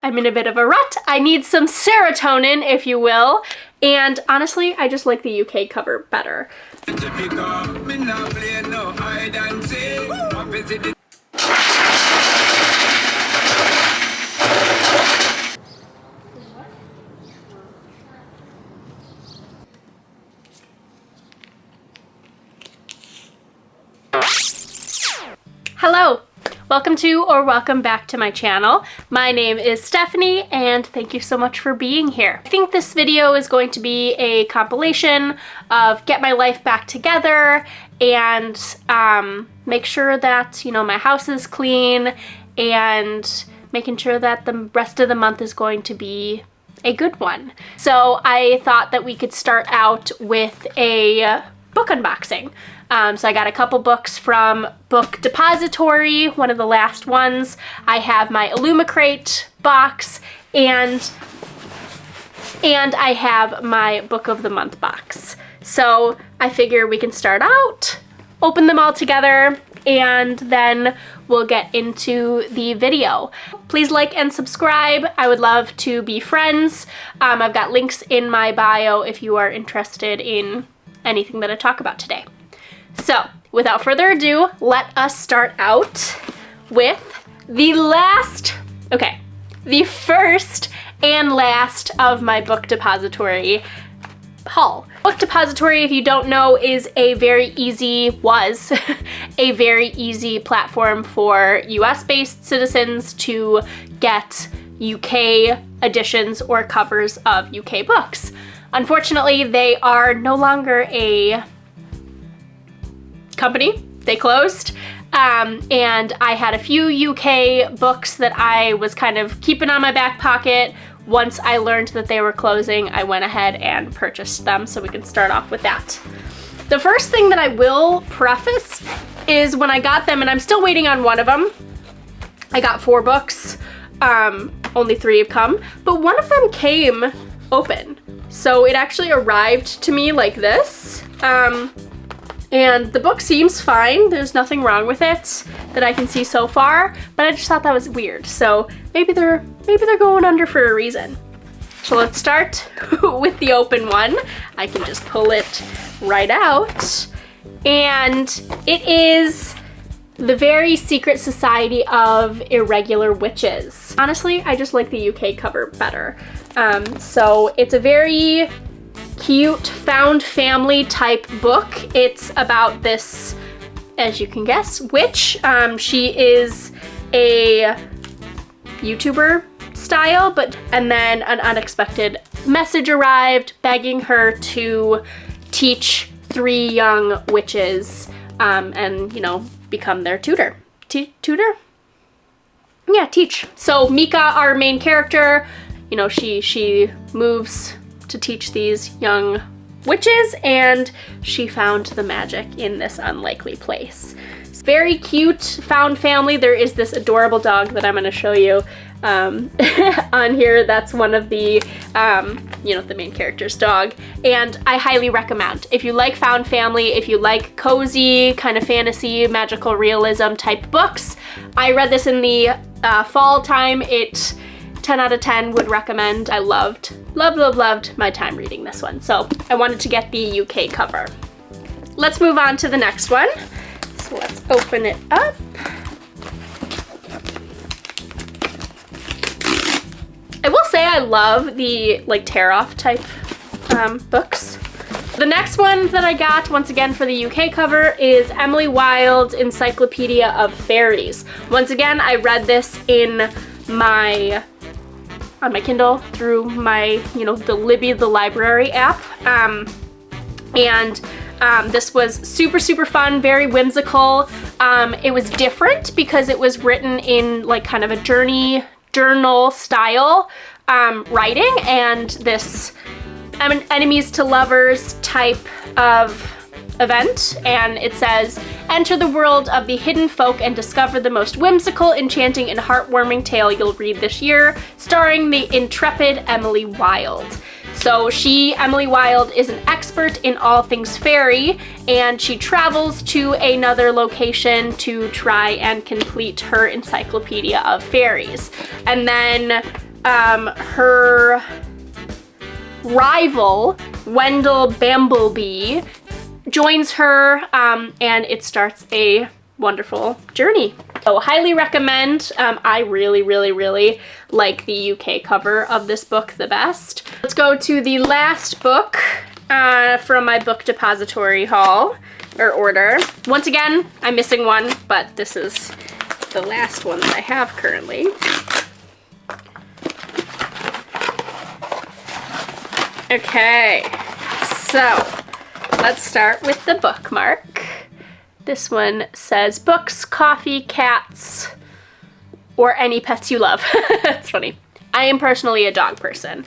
I'm in a bit of a rut. I need some serotonin, if you will. And honestly, I just like the UK cover better. Hello! Welcome to or welcome back to my channel. My name is Stephanie and thank you so much for being here. I think this video is going to be a compilation of get my life back together and make sure that, you know, my house is clean and making sure that the rest of the month is going to be a good one. So I thought that we could start out with a book unboxing. So I got a couple books from Book Depository, one of the last ones. I have my Illumicrate box and I have my Book of the Month box. So I figure we can start out, open them all together, and then we'll get into the video. Please like and subscribe. I would love to be friends. I've got links in my bio if you are interested in anything that I talk about today. So, without further ado, let us start out with the first and last of my Book Depository haul. Book Depository, if you don't know, was a very easy platform for US-based citizens to get UK editions or covers of UK books. Unfortunately, they are no longer a company. They closed. And I had a few UK books that I was kind of keeping on my back pocket. Once I learned that they were closing, I went ahead and purchased them, so we can start off with that. The first thing that I will preface is when I got them, and I'm still waiting on one of them. I got 4 books. Only 3 have come, but one of them came open. So it actually arrived to me like this. And the book seems fine. There's nothing wrong with it that I can see so far, but I just thought that was weird. So maybe they're going under for a reason. So let's start with the open one. I can just pull it right out. And it is The Very Secret Society of Irregular Witches. Honestly, I just like the UK cover better. So it's a very cute found family type book. It's about this, as you can guess, witch. She is a YouTuber style, and then an unexpected message arrived begging her to teach 3 young witches and, you know, become their tutor. Tutor? Yeah, teach. So Mika, our main character, you know, she moves to teach these young witches, and she found the magic in this unlikely place. It's very cute found family. There is this adorable dog that I'm going to show you on here. That's one of the, you know, the main character's dog. And I highly recommend. If you like found family, if you like cozy, kind of fantasy, magical realism type books, I read this in the fall time. 10 out of 10 would recommend. I loved my time reading this one. So I wanted to get the UK cover. Let's move on to the next one. So let's open it up. I will say I love the like tear off type books. The next one that I got, once again for the UK cover, is Emily Wilde's Encyclopedia of Fairies. Once again, I read this on my Kindle through my, you know, the Libby the Library app. This was super fun, very whimsical. It was different because it was written in like kind of a journal style writing, and this enemies to lovers type of event, and it says, enter the world of the hidden folk and discover the most whimsical, enchanting, and heartwarming tale you'll read this year, starring the intrepid Emily Wilde. So Emily Wilde, is an expert in all things fairy, and she travels to another location to try and complete her encyclopedia of fairies. And then her rival, Wendell Bamblebee, joins her, and it starts a wonderful journey. So highly recommend. I really, really, really like the UK cover of this book the best. Let's go to the last book from my book depository haul, or order. Once again, I'm missing one, but this is the last one that I have currently. Okay, so let's start with the bookmark. This one says books, coffee, cats, or any pets you love. That's funny. I am personally a dog person,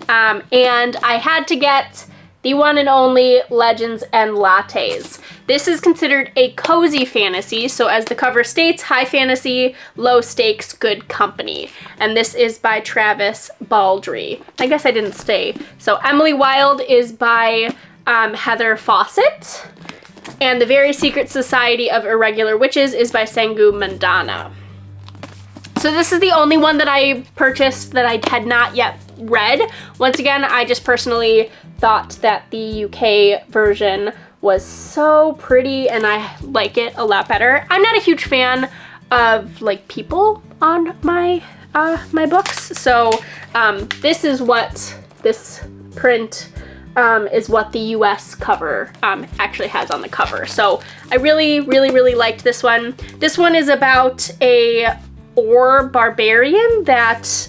and I had to get the one and only Legends and Lattes. This is considered a cozy fantasy, so as the cover states, high fantasy, low stakes, good company. And this is by Travis Baldree. I guess I didn't say. So Emily Wilde is by Heather Fawcett, and The Very Secret Society of Irregular Witches is by Sangu Mandana. So this is the only one that I purchased that I had not yet read. Once again, I just personally thought that the UK version was so pretty and I like it a lot better. I'm not a huge fan of like people on my my books, so this is what this print is what the US cover actually has on the cover. So I really, really, really liked this one. This one is about a ore barbarian that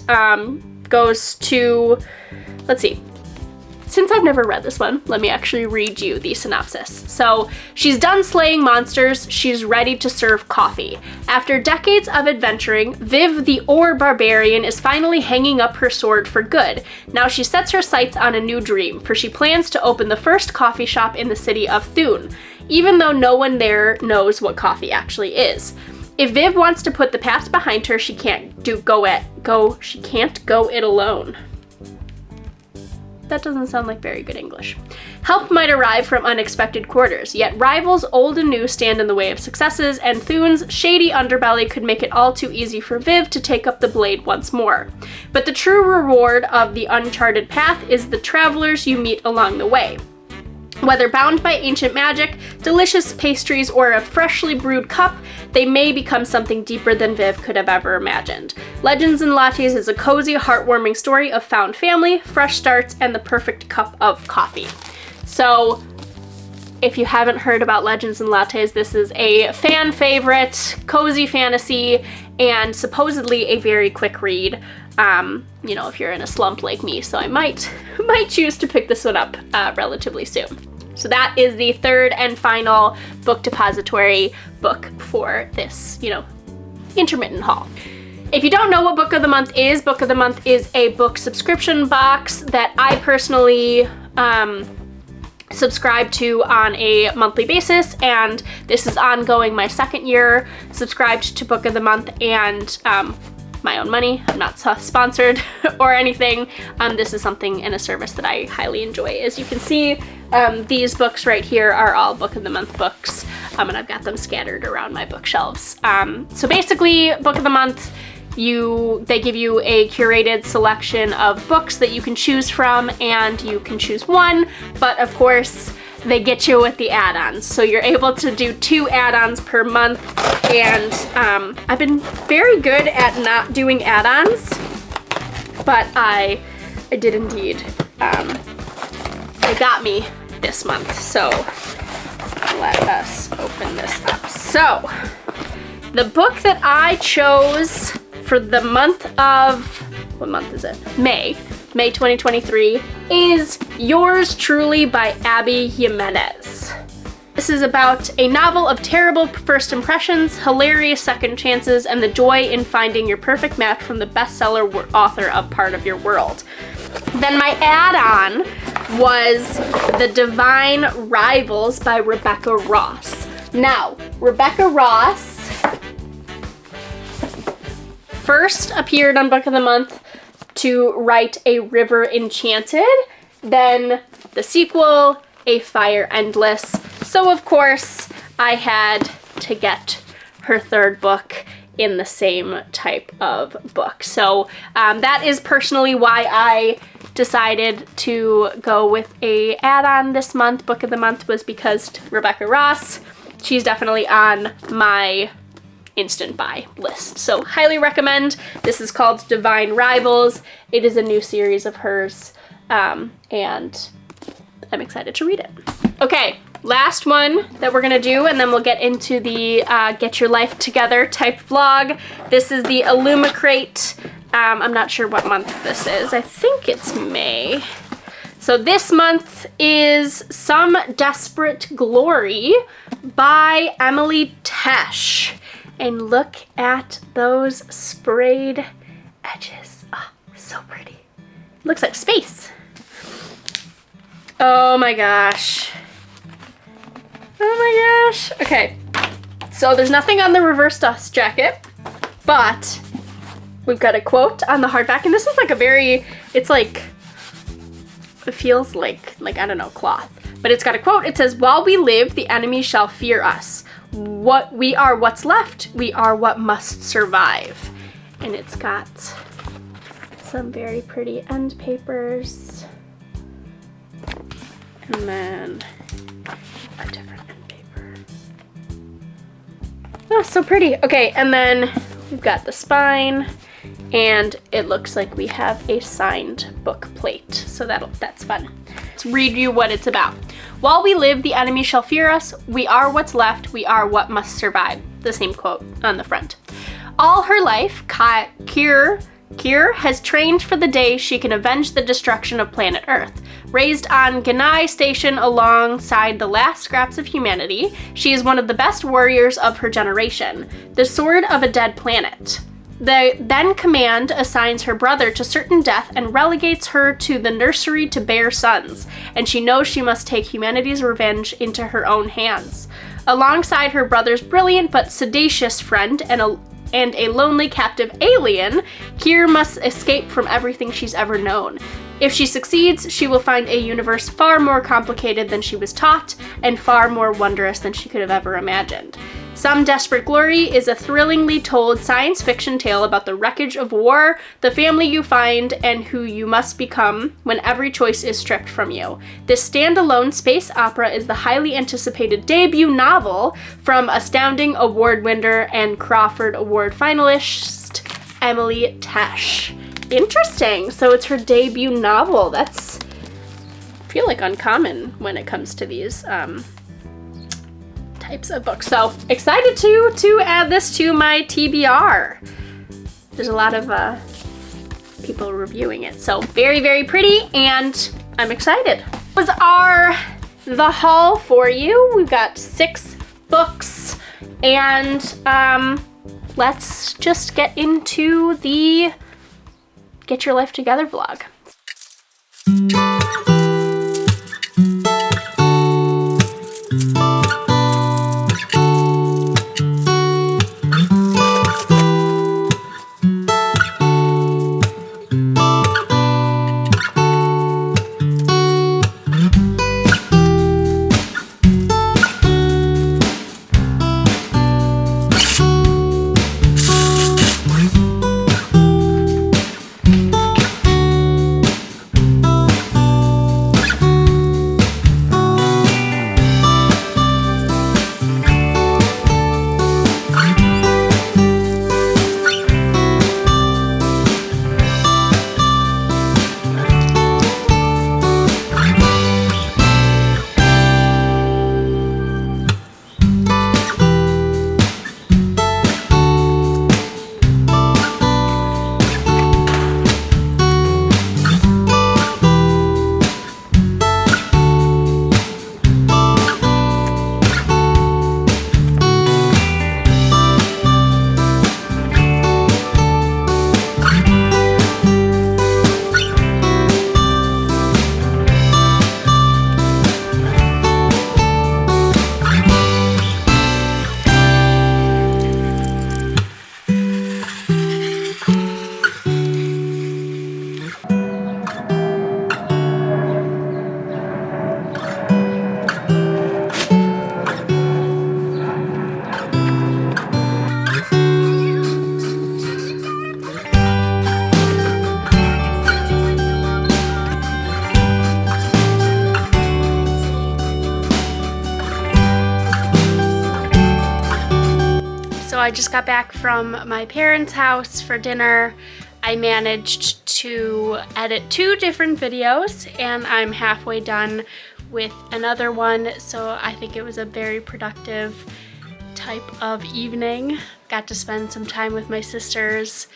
goes to, let's see, since I've never read this one, let me actually read you the synopsis. So, she's done slaying monsters, she's ready to serve coffee. After decades of adventuring, Viv the ore barbarian is finally hanging up her sword for good. Now she sets her sights on a new dream, for she plans to open the first coffee shop in the city of Thun, even though no one there knows what coffee actually is. If Viv wants to put the past behind her, she can't go it alone. That doesn't sound like very good English. Help might arrive from unexpected quarters, yet rivals old and new stand in the way of successes, and Thun's shady underbelly could make it all too easy for Viv to take up the blade once more. But the true reward of the uncharted path is the travelers you meet along the way. Whether bound by ancient magic, delicious pastries, or a freshly brewed cup, they may become something deeper than Viv could have ever imagined. Legends and Lattes is a cozy, heartwarming story of found family, fresh starts, and the perfect cup of coffee. So, if you haven't heard about Legends and Lattes, this is a fan favorite, cozy fantasy, and supposedly a very quick read. You know, if you're in a slump like me, so I might choose to pick this one up relatively soon. So that is the third and final book depository book for this, you know, intermittent haul. If you don't know what Book of the Month is a book subscription box that I personally subscribe to on a monthly basis, and this is ongoing, my second year subscribed to Book of the Month, and my own money. I'm not sponsored or anything. This is something and a service that I highly enjoy. As you can see, these books right here are all Book of the Month books, and I've got them scattered around my bookshelves. So basically, Book of the Month, they give you a curated selection of books that you can choose from, and you can choose one, but of course, they get you with the add-ons. So you're able to do 2 add-ons per month, and I've been very good at not doing add-ons, but I did indeed. It got me this month, so let us open this up. So, the book that I chose for the month of, what month is it? May 2023, is Yours Truly by Abby Jimenez. This is about a novel of terrible first impressions, hilarious second chances, and the joy in finding your perfect match from the bestseller author of Part of Your World. Then my add-on was The Divine Rivals by Rebecca Ross. Now, Rebecca Ross first appeared on Book of the Month to write A River Enchanted, then the sequel, A Fire Endless. So of course, I had to get her third book in the same type of book. So that is personally why I decided to go with a add-on this month. Book of the month was because Rebecca Ross, she's definitely on my instant buy list. So highly recommend. This is called Divine Rivals. It is a new series of hers, and I'm excited to read it. Okay, last one that we're gonna do, and then we'll get into the get your life together type vlog. This is the Illumicrate. I'm not sure what month this is. I think it's May. So this month is Some Desperate Glory by Emily Tesh. And look at those sprayed edges. Oh, so pretty. Looks like space. Oh my gosh. Oh my gosh. Okay. So there's nothing on the reverse dust jacket, but we've got a quote on the hardback, and this is like a very, it's like, it feels like I don't know, cloth. But it's got a quote. It says, "While we live, the enemy shall fear us. What we are what's left, we are what must survive." And it's got some very pretty end papers. And then a different end paper. Oh, so pretty. Okay, and then we've got the spine, and it looks like we have a signed book plate. So that's fun. Let's read you what it's about. "While we live, the enemy shall fear us. We are what's left. We are what must survive." The same quote on the front. All her life, Kier has trained for the day she can avenge the destruction of planet Earth. Raised on Ganai Station alongside the last scraps of humanity, she is one of the best warriors of her generation. The sword of a dead planet. The then command assigns her brother to certain death and relegates her to the nursery to bear sons, and she knows she must take humanity's revenge into her own hands. Alongside her brother's brilliant but sedacious friend and a lonely captive alien, Kier must escape from everything she's ever known. If she succeeds, she will find a universe far more complicated than she was taught, and far more wondrous than she could have ever imagined. Some Desperate Glory is a thrillingly told science fiction tale about the wreckage of war, the family you find, and who you must become when every choice is stripped from you. This standalone space opera is the highly anticipated debut novel from astounding award winner and Crawford Award finalist Emily Tesh. Interesting. So it's her debut novel. That's, I feel like, uncommon when it comes to these types of books. So excited to add this to my TBR. There's a lot of people reviewing it. So very, very pretty, and I'm excited. Those are the haul for you. We've got 6 books, and let's just get into the Get Your Life Together vlog. I just got back from my parents' house for dinner. I managed to edit 2 different videos and I'm halfway done with another one, so I think it was a very productive type of evening. Got to spend some time with my sisters.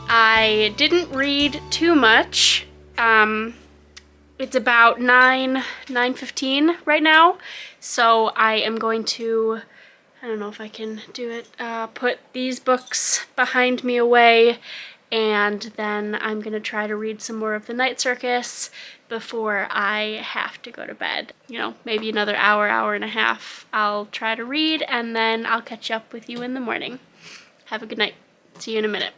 I didn't read too much. It's about 9:15 right now, so I am going to, I don't know if I can do it, put these books behind me away, and then I'm gonna try to read some more of The Night Circus before I have to go to bed. You know, maybe another hour, hour and a half. I'll try to read, and then I'll catch up with you in the morning. Have a good night. See you in a minute.